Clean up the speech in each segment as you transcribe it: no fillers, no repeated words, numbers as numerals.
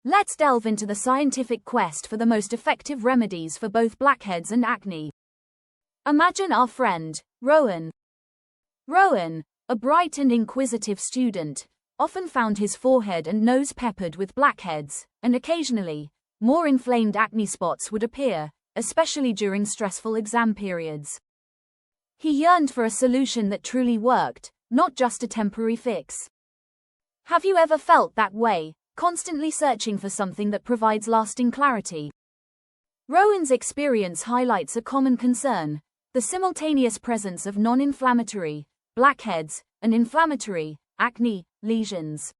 Let's delve into the scientific quest for the most effective remedies for both blackheads and acne. Imagine our friend, Rowan. Rowan, a bright and inquisitive student, often found his forehead and nose peppered with blackheads, and occasionally, more inflamed acne spots would appear, especially during stressful exam periods. He yearned for a solution that truly worked, not just a temporary fix. Have you ever felt that way, constantly searching for something that provides lasting clarity? Rowan's experience highlights a common concern: the simultaneous presence of non-inflammatory blackheads and inflammatory acne lesions.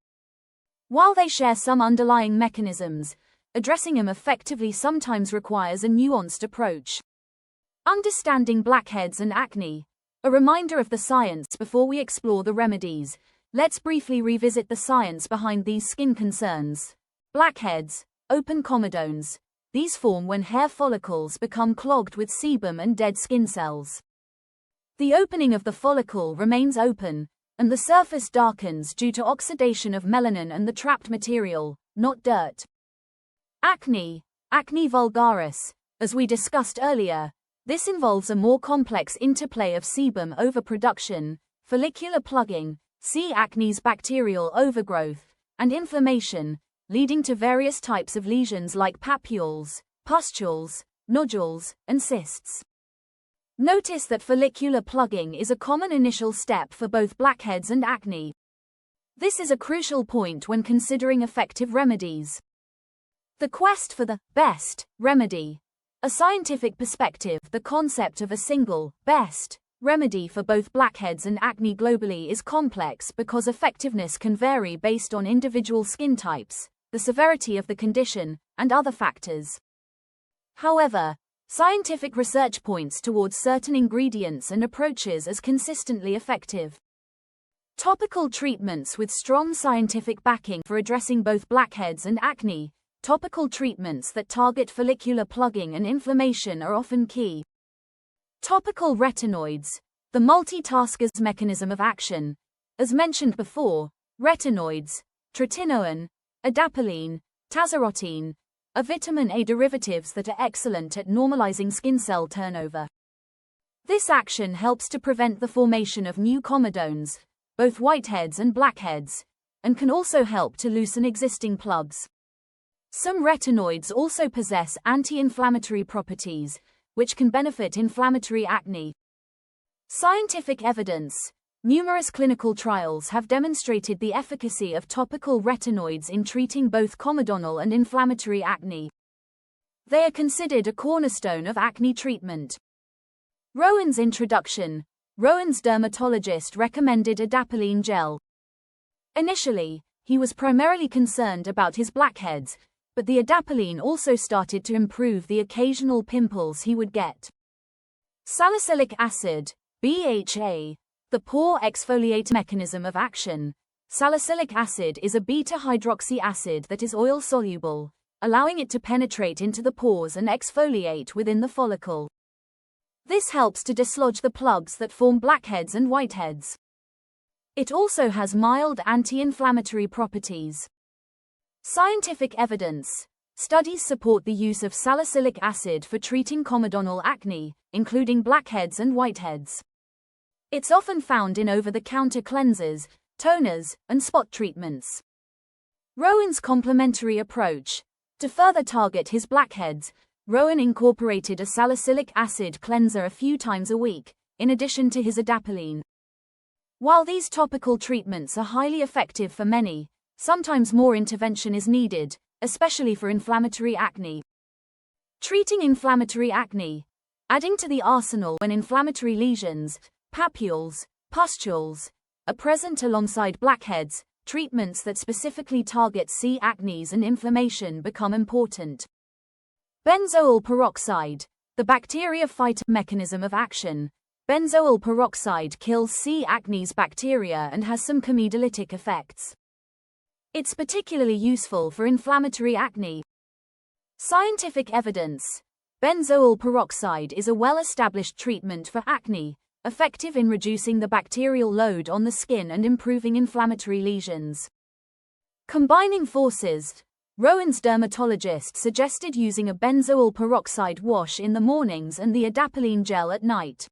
While they share some underlying mechanisms, addressing them effectively sometimes requires a nuanced approach. Understanding blackheads and acne, a reminder of the science before we explore the remedies. Let's briefly revisit the science behind these skin concerns. Blackheads, open comedones. These form when hair follicles become clogged with sebum and dead skin cells. The opening of the follicle remains open, and the surface darkens due to oxidation of melanin and the trapped material, not dirt. Acne, acne vulgaris. As we discussed earlier, this involves a more complex interplay of sebum overproduction, follicular plugging, C. acne's bacterial overgrowth, and inflammation, leading to various types of lesions like papules, pustules, nodules, and cysts. Notice that follicular plugging is a common initial step for both blackheads and acne. This is a crucial point when considering effective remedies. The quest for the best remedy. A scientific perspective, the concept of a single, best remedy for both blackheads and acne globally is complex because effectiveness can vary based on individual skin types, the severity of the condition, and other factors. However, scientific research points towards certain ingredients and approaches as consistently effective. Topical treatments with strong scientific backing for addressing both blackheads and acne. Topical treatments that target follicular plugging and inflammation are often key. Topical retinoids, the multitasker's mechanism of action. As mentioned before, retinoids, tretinoin, adapalene, tazarotene, are vitamin A derivatives that are excellent at normalizing skin cell turnover. This action helps to prevent the formation of new comedones, both whiteheads and blackheads, and can also help to loosen existing plugs. Some retinoids also possess anti-inflammatory properties, which can benefit inflammatory acne. Scientific evidence. Numerous clinical trials have demonstrated the efficacy of topical retinoids in treating both comedonal and inflammatory acne. They are considered a cornerstone of acne treatment. Rowan's introduction. Rowan's dermatologist recommended adapalene gel. Initially, he was primarily concerned about his blackheads, but the adapalene also started to improve the occasional pimples he would get. Salicylic acid, BHA, the pore exfoliate mechanism of action. Salicylic acid is a beta-hydroxy acid that is oil-soluble, allowing it to penetrate into the pores and exfoliate within the follicle. This helps to dislodge the plugs that form blackheads and whiteheads. It also has mild anti-inflammatory properties. Scientific evidence. Studies support the use of salicylic acid for treating comedonal acne, including blackheads and whiteheads. It's often found in over-the-counter cleansers, toners, and spot treatments. Rowan's complementary approach. To further target his blackheads, Rowan incorporated a salicylic acid cleanser a few times a week, in addition to his adapalene. While these topical treatments are highly effective for many, sometimes more intervention is needed, especially for inflammatory acne. Treating inflammatory acne. Adding to the arsenal when inflammatory lesions, papules, pustules, are present alongside blackheads, treatments that specifically target C. acnes and inflammation become important. Benzoyl peroxide, the bacteria fight mechanism of action. Benzoyl peroxide kills C. acnes bacteria and has some chemolytic effects. It's particularly useful for inflammatory acne. Scientific evidence. Benzoyl peroxide is a well-established treatment for acne, effective in reducing the bacterial load on the skin and improving inflammatory lesions. Combining forces. Rowan's dermatologist suggested using a benzoyl peroxide wash in the mornings and the adapalene gel at night.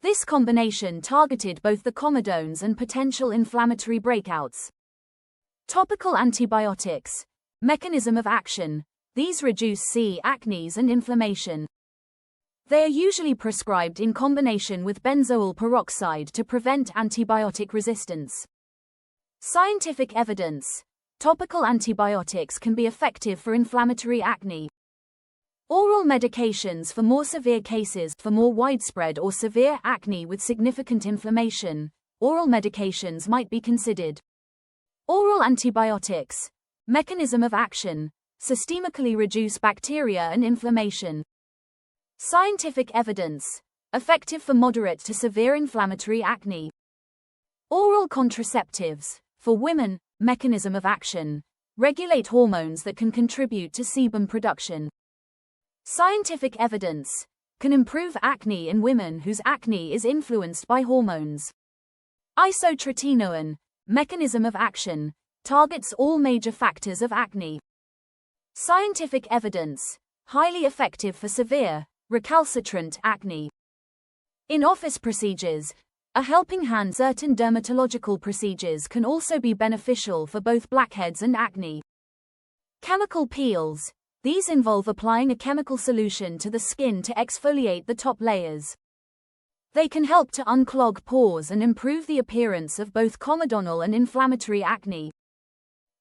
This combination targeted both the comedones and potential inflammatory breakouts. Topical antibiotics. Mechanism of action. These reduce acne and inflammation. They are usually prescribed in combination with benzoyl peroxide to prevent antibiotic resistance. Scientific evidence. Topical antibiotics can be effective for inflammatory acne. Oral medications for more severe cases. For more widespread or severe acne with significant inflammation, oral medications might be considered. Oral antibiotics. Mechanism of action. Systemically reduce bacteria and inflammation. Scientific evidence. Effective for moderate to severe inflammatory acne. Oral contraceptives. For women, mechanism of action. Regulate hormones that can contribute to sebum production. Scientific evidence. Can improve acne in women whose acne is influenced by hormones. Isotretinoin. Mechanism of action. Targets all major factors of acne. Scientific evidence. Highly effective for severe, recalcitrant acne. In-office procedures. A helping hand. Certain dermatological procedures can also be beneficial for both blackheads and acne. Chemical peels. These involve applying a chemical solution to the skin to exfoliate the top layers. They can help to unclog pores and improve the appearance of both comedonal and inflammatory acne.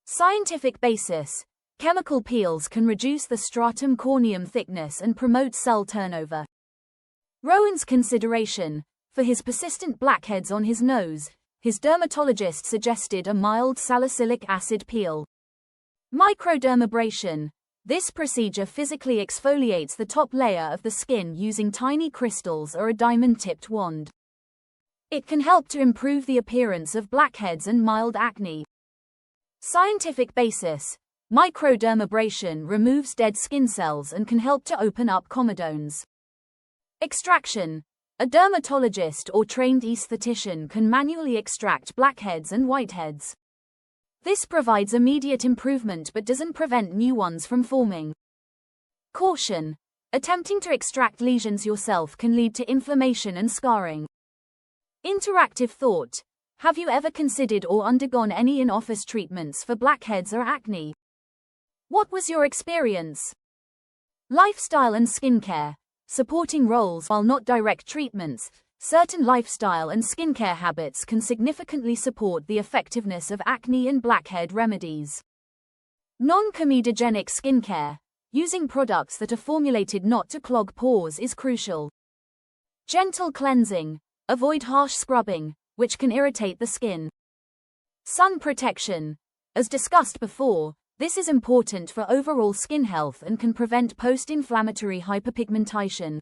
Scientific basis. Chemical peels can reduce the stratum corneum thickness and promote cell turnover. Rowan's consideration. For his persistent blackheads on his nose, his dermatologist suggested a mild salicylic acid peel. Microdermabrasion. This procedure physically exfoliates the top layer of the skin using tiny crystals or a diamond-tipped wand. It can help to improve the appearance of blackheads and mild acne. Scientific basis. Microdermabrasion removes dead skin cells and can help to open up comedones. Extraction. A dermatologist or trained esthetician can manually extract blackheads and whiteheads. This provides immediate improvement but doesn't prevent new ones from forming. Caution. Attempting to extract lesions yourself can lead to inflammation and scarring. Interactive thought. Have you ever considered or undergone any in-office treatments for blackheads or acne? What was your experience? Lifestyle and skincare. Supporting roles while not direct treatments. Certain lifestyle and skincare habits can significantly support the effectiveness of acne and blackhead remedies. Non-comedogenic skincare. Using products that are formulated not to clog pores is crucial. Gentle cleansing. Avoid harsh scrubbing, which can irritate the skin. Sun protection. As discussed before, this is important for overall skin health and can prevent post-inflammatory hyperpigmentation.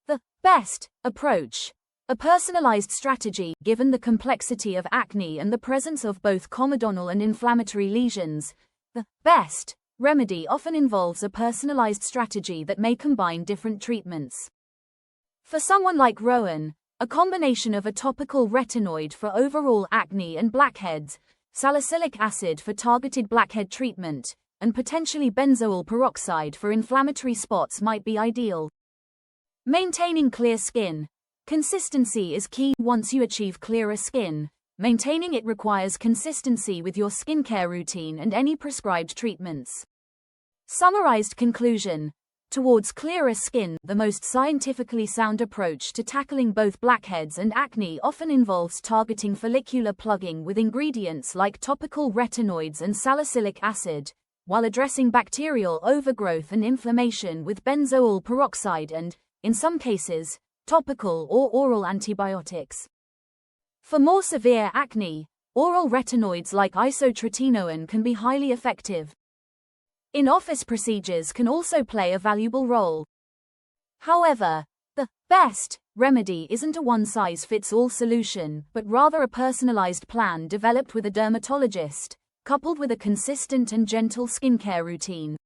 The best approach. A personalized strategy. Given the complexity of acne and the presence of both comedonal and inflammatory lesions, the best remedy often involves a personalized strategy that may combine different treatments. For someone like Rowan, a combination of a topical retinoid for overall acne and blackheads, salicylic acid for targeted blackhead treatment, and potentially benzoyl peroxide for inflammatory spots might be ideal. Maintaining clear skin. Consistency is key. Once you achieve clearer skin, maintaining it requires consistency with your skincare routine and any prescribed treatments. Summarized conclusion. Towards clearer skin, the most scientifically sound approach to tackling both blackheads and acne often involves targeting follicular plugging with ingredients like topical retinoids and salicylic acid, while addressing bacterial overgrowth and inflammation with benzoyl peroxide and, in some cases, topical or oral antibiotics. For more severe acne, oral retinoids like isotretinoin can be highly effective. In-office procedures can also play a valuable role. However, the best remedy isn't a one-size-fits-all solution, but rather a personalized plan developed with a dermatologist, coupled with a consistent and gentle skincare routine.